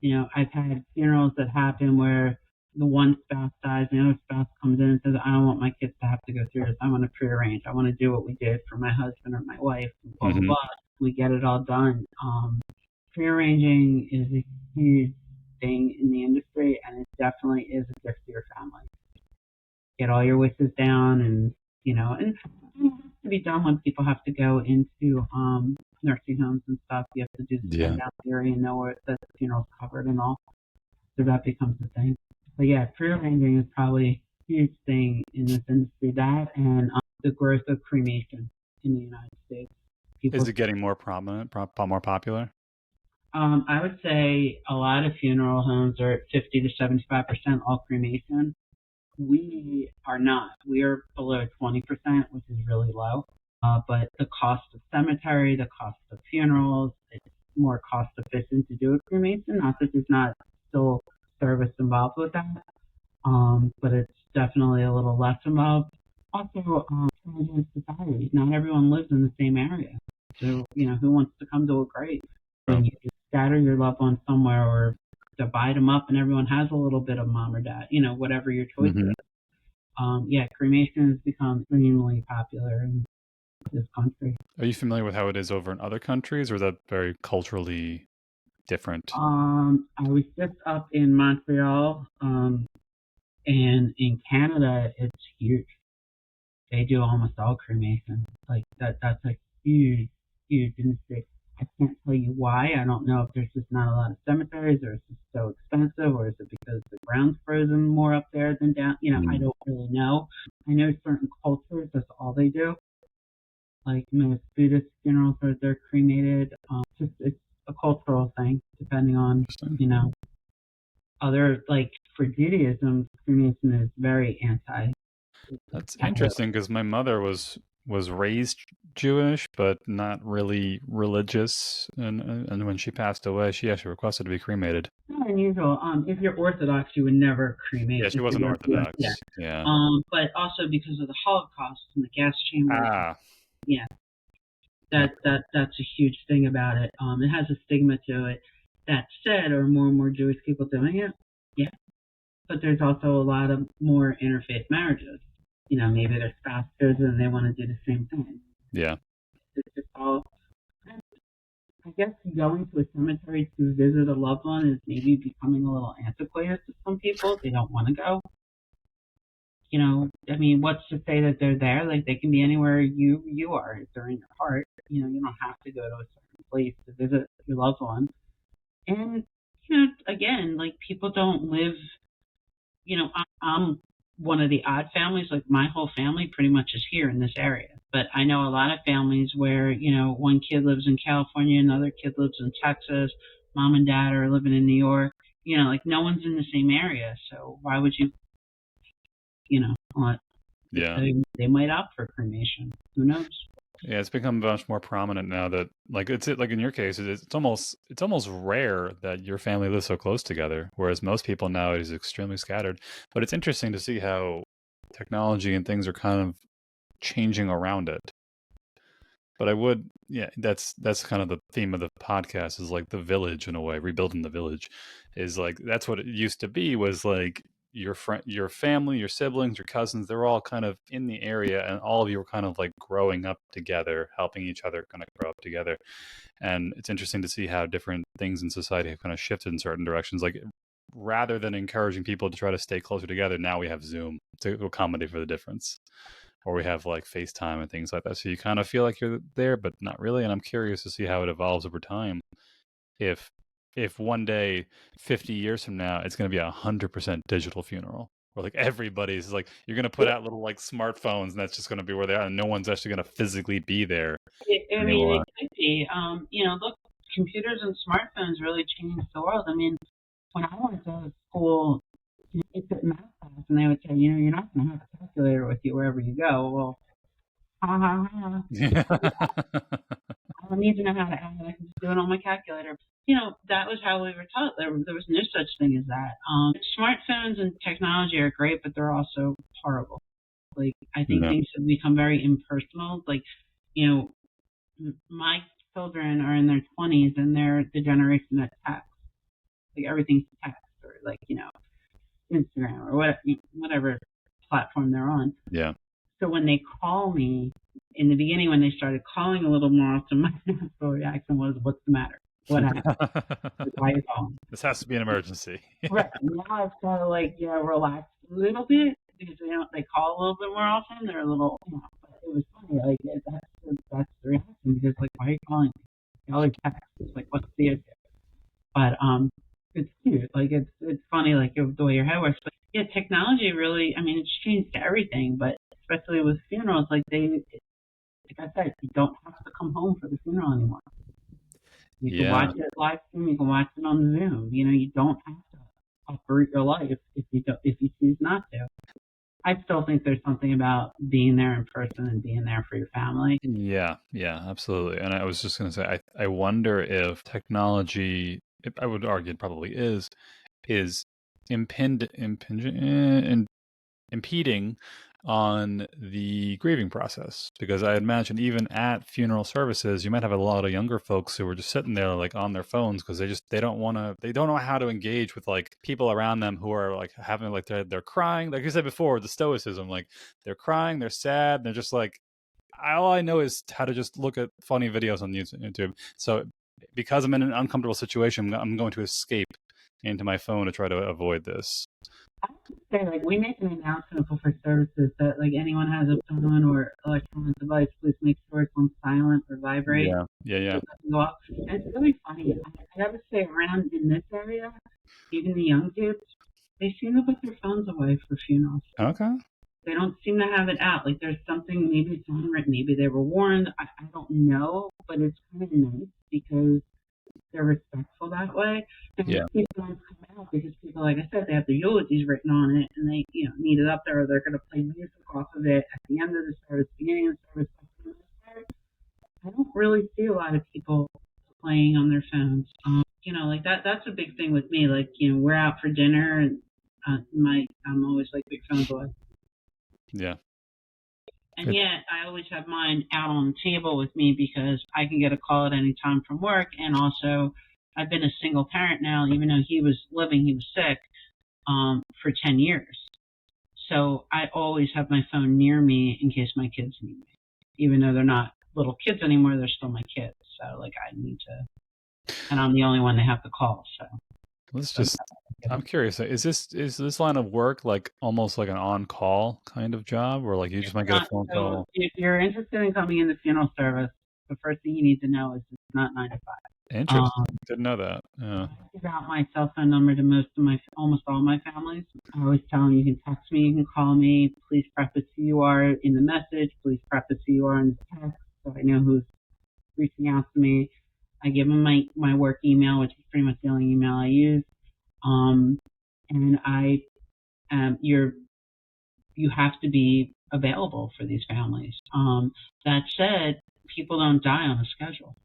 I've had funerals that happen where the one spouse dies, the other spouse comes in and says, I don't want my kids to have to go through this. I want to prearrange. I want to do what we did for my husband or my wife, blah, blah, blah. We get it all done. Prearranging is a huge thing in the industry, and it definitely is a gift to your family. Get all your wishes down, and it has to be done when people have to go into nursing homes and stuff. You have to do the down theory and know that the funeral's covered and all. So that becomes the thing. But yeah, pre-arranging is probably a huge thing in this industry. That and the growth of cremation in the United States. Is it getting more prominent, more popular? I would say a lot of funeral homes are at 50 to 75% all cremation. We are not. We are below 20%, which is really low. But the cost of cemetery, the cost of funerals, it's more cost efficient to do a cremation. Not that there's not still service involved with that, but it's definitely a little less involved. Also, transient society. Not everyone lives in the same area. So, who wants to come to a grave? And you just scatter your loved ones somewhere or divide them up and everyone has a little bit of mom or dad, whatever your choice is. Cremation has become extremely popular in this country. Are you familiar with how it is over in other countries, or is that very culturally different? I was just up in Montreal, and in Canada, it's huge. They do almost all cremation. Like that's a huge, huge industry. I can't tell you why. I don't know if there's just not a lot of cemeteries, or it's just so expensive, or is it because the ground's frozen more up there than down? I don't really know. I know certain cultures, that's all they do. Like most Buddhist funerals, they're cremated. It's a cultural thing, depending on, other, like for Judaism, cremation is very anti. That's interesting because my mother was raised Jewish, but not really religious. And when she passed away, she actually requested to be cremated. Not unusual. If you're Orthodox, you would never cremate. Yeah, she wasn't Orthodox. Yeah. But also because of the Holocaust and the gas chamber. Ah. Yeah. That's a huge thing about it. It has a stigma to it. That said, are more and more Jewish people doing it? Yeah. But there's also a lot of more interfaith marriages. You know, maybe their spouse goes and they want to do the same thing. Yeah. It's just all. I guess going to a cemetery to visit a loved one is maybe becoming a little antiquated to some people. They don't want to go. You know, I mean, what's to say that they're there? Like, they can be anywhere you are. If they're in your heart, you know, you don't have to go to a certain place to visit your loved one. And, you know, again, like, people don't live, you know, I'm one of the odd families. Like, my whole family pretty much is here in this area. But I know a lot of families where, you know, one kid lives in California, another kid lives in Texas, mom and dad are living in New York. You know, like, no one's in the same area. So why would you, you know, want? Yeah. They might opt for cremation. Who knows? Yeah, it's become much more prominent now that, like, it's like in your case, it's almost rare that your family lives so close together, whereas most people nowadays are extremely scattered. But it's interesting to see how technology and things are kind of changing around it. But that's kind of the theme of the podcast, is like the village, in a way, rebuilding the village, is like, that's what it used to be, was like your family, your siblings, your cousins, they're all kind of in the area, and all of you were kind of like growing up together, helping each other kind of grow up together. And it's interesting to see how different things in society have kind of shifted in certain directions. Like, rather than encouraging people to try to stay closer together, now we have Zoom to accommodate for the difference. Or we have like FaceTime and things like that. So you kind of feel like you're there, but not really. And I'm curious to see how it evolves over time. If one day, 50 years from now, it's going to be 100% digital funeral, where like everybody's like, you're going to put out little like smartphones, and that's just going to be where they are, and no one's actually going to physically be there. I mean, it could be. You know, look, computers and smartphones really changed the world. I mean, when I went to school, you took math class, and they would say, you know, you're not going to have a calculator with you wherever you go. Well, I don't need to know how to add. I can just do it on my calculator. You know, that was how we were taught. There was no such thing as that. Smartphones and technology are great, but they're also horrible. Like, I think things have become very impersonal. Like, you know, my children are in their 20s, and they're the generation that texts. Like, everything's text, or like, you know, Instagram or whatever platform they're on. Yeah. So when they call me, in the beginning, when they started calling a little more often, my natural reaction was, "What's the matter? What happened? Why are you calling?" This has to be an emergency. Right. Now I've kind of like, relaxed a little bit, because they call a little bit more often. They're a little, you know, but it was funny. Like, that's the reaction, because like, why are you calling me? You always text. It's like, what's the issue? But it's cute. Like, it's funny, like, the way your head works. But yeah, technology really, I mean, it's changed everything. But especially with funerals, like like I said, you don't have to come home for the funeral anymore. You can watch it live stream. You can watch it on Zoom. You know, you don't have to uproot your life if you choose not to. I still think there's something about being there in person and being there for your family. Yeah, absolutely. And I was just going to say, I wonder if technology, I would argue it probably is impeding on the grieving process, because I imagine even at funeral services, you might have a lot of younger folks who are just sitting there like on their phones, because they don't know how to engage with like people around them who are like having like they're crying, like you said before, the stoicism, like they're crying, they're sad, they're just like, all I know is how to just look at funny videos on YouTube. So because I'm in an uncomfortable situation, I'm going to escape into my phone to try to avoid this. I would say, like, we make an announcement for services that, like, anyone has a phone or electronic device, please make sure it's on silent or vibrate. Yeah. And it's really funny. I have to say, around in this area, even the young kids, they seem to put their phones away for funerals. Okay. They don't seem to have it out. Like, there's something, maybe it's unwritten, maybe they were warned. I don't know, but it's kind of nice, because they're respectful that way. And Yeah. people don't come out because people, like I said, they have their eulogies written on it and they, need it up there, or they're going to play music off of it at the end of the service, beginning of the service. I don't really see a lot of people playing on their phones. Like that's a big thing with me. Like, we're out for dinner and I'm always like big phone boy. Yeah. And yet I always have mine out on the table with me because I can get a call at any time from work. And also I've been a single parent now, even though he was sick, for 10 years. So I always have my phone near me in case my kids need me. Even though they're not little kids anymore, they're still my kids. So like I need to, and I'm the only one they have to call. So I'm curious. Is this line of work like almost like an on-call kind of job, or like you just might get a phone call? If you're interested in coming in the funeral service, the first thing you need to know is it's not 9 to 5. Interesting. Didn't know that. Yeah. I give out my cell phone number to almost all my families. I always tell them you can text me, you can call me. Please preface who you are in the message. Please preface who you are in the text, so I know who's reaching out to me. I give them my work email, which is pretty much the only email I use. And you have to be available for these families. That said, people don't die on a schedule.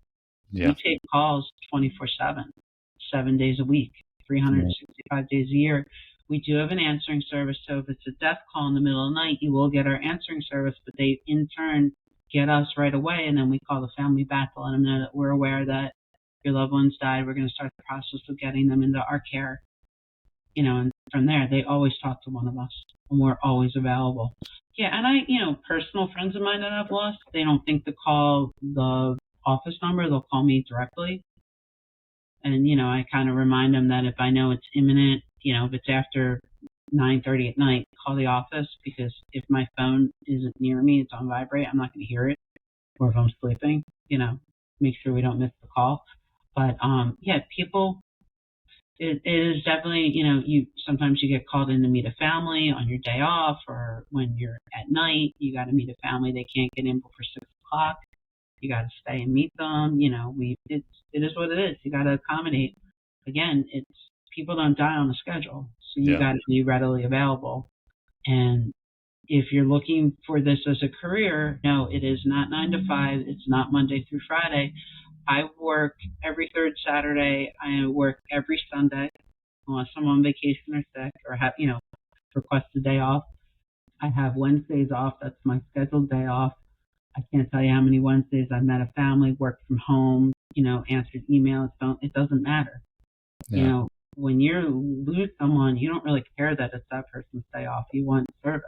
Yeah. We take calls 24/7, 7 days a week, 365 days a year. We do have an answering service, so if it's a death call in the middle of the night, you will get our answering service, but they in turn get us right away, and then we call the family back to let them know that we're aware that your loved ones died. We're going to start the process of getting them into our care. And from there, they always talk to one of us, and we're always available. Yeah, and personal friends of mine that I've lost, they don't think to call the office number, they'll call me directly. And, I kind of remind them that if I know it's imminent, if it's after 9:30 at night, call the office, because if my phone isn't near me, it's on vibrate, I'm not going to hear it. Or if I'm sleeping, make sure we don't miss the call. But, people, it is definitely, sometimes you get called in to meet a family on your day off, or when you're at night, you got to meet a family. They can't get in before 6 o'clock. You got to stay and meet them. It is what it is. You got to accommodate. Again, people don't die on a schedule, so you got to be readily available. And if you're looking for this as a career, no, it is not 9 to 5. It's not Monday through Friday. I work every third Saturday. I work every Sunday, unless I'm on vacation or sick or have request a day off. I have Wednesdays off. That's my scheduled day off. I can't tell you how many Wednesdays I've met a family, worked from home, answered emails. It doesn't matter. Yeah. When you lose someone, you don't really care that it's that person's day off. You want service.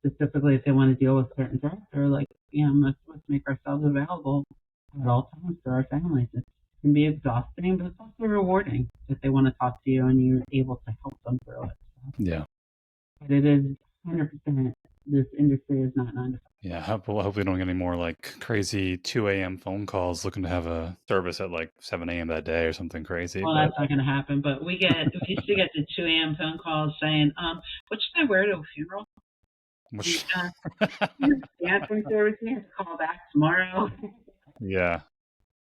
Specifically, if they want to deal with certain deaths, or let's make ourselves available at all times for our families. It can be exhausting, but it's also rewarding if they want to talk to you and you're able to help them through it. Yeah. But it is 100%. This industry is not 9 to 5. Yeah, hopefully we don't get any more like crazy 2 a.m. phone calls looking to have a service at like 7 a.m. that day or something crazy. Well, that's not going to happen. But we used to get the 2 a.m. phone calls saying, what should I wear to a funeral? The answering service, you have to call back tomorrow. Yeah.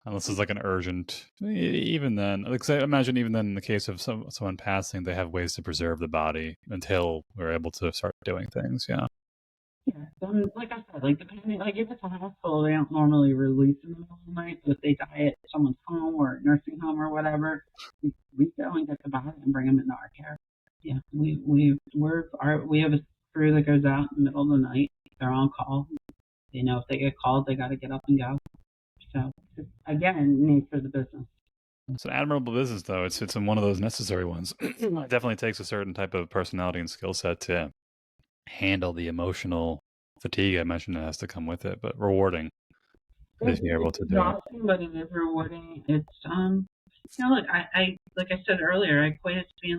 Unless it's like an urgent, even then, like I imagine even then in the case of someone passing, they have ways to preserve the body until we're able to start doing things. Yeah. Yeah, like I said, depending, if it's a hospital, they don't normally release in the middle of the night. So if they die at someone's home or nursing home or whatever, we go and get the body and bring them into our care. Yeah, we have a crew that goes out in the middle of the night. They're on call. They know if they get called, they got to get up and go. So again, nature of the business. It's an admirable business, though. It's one of those necessary ones. It definitely takes a certain type of personality and skill set to handle the emotional fatigue I mentioned that has to come with it, but rewarding if you're able to do it. But it is rewarding. It's I like I said earlier, I equate it to being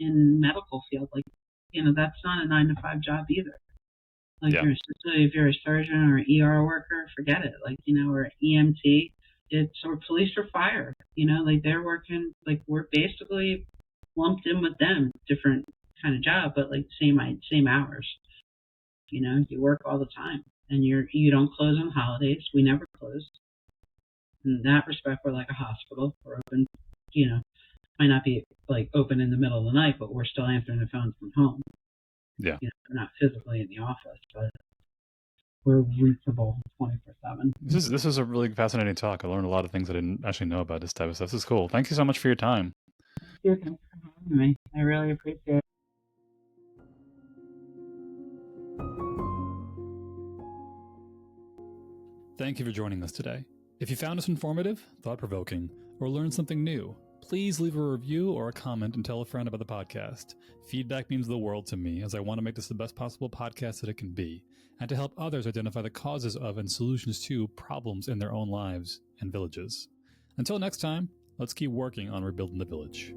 in medical field. That's not a 9 to 5 job either. If you're a surgeon or an ER worker, forget it. Or EMT, or police or fire. They're working. We're basically lumped in with them. Different kind of job, but same hours. You work all the time, and you don't close on holidays. We never closed. in that respect, we're like a hospital. We're open, might not be like open in the middle of the night, but we're still answering the phones from home. Yeah. We're not physically in the office, but we're reachable 24/7. This is a really fascinating talk. I learned a lot of things I didn't actually know about this type of stuff. This is cool. Thank you so much for your time. Thanks for having me. I really appreciate it. Thank you for joining us today. If you found us informative, thought-provoking, or learned something new, please leave a review or a comment and tell a friend about the podcast. Feedback means the world to me, as I want to make this the best possible podcast that it can be, and to help others identify the causes of and solutions to problems in their own lives and villages. Until next time, let's keep working on rebuilding the village.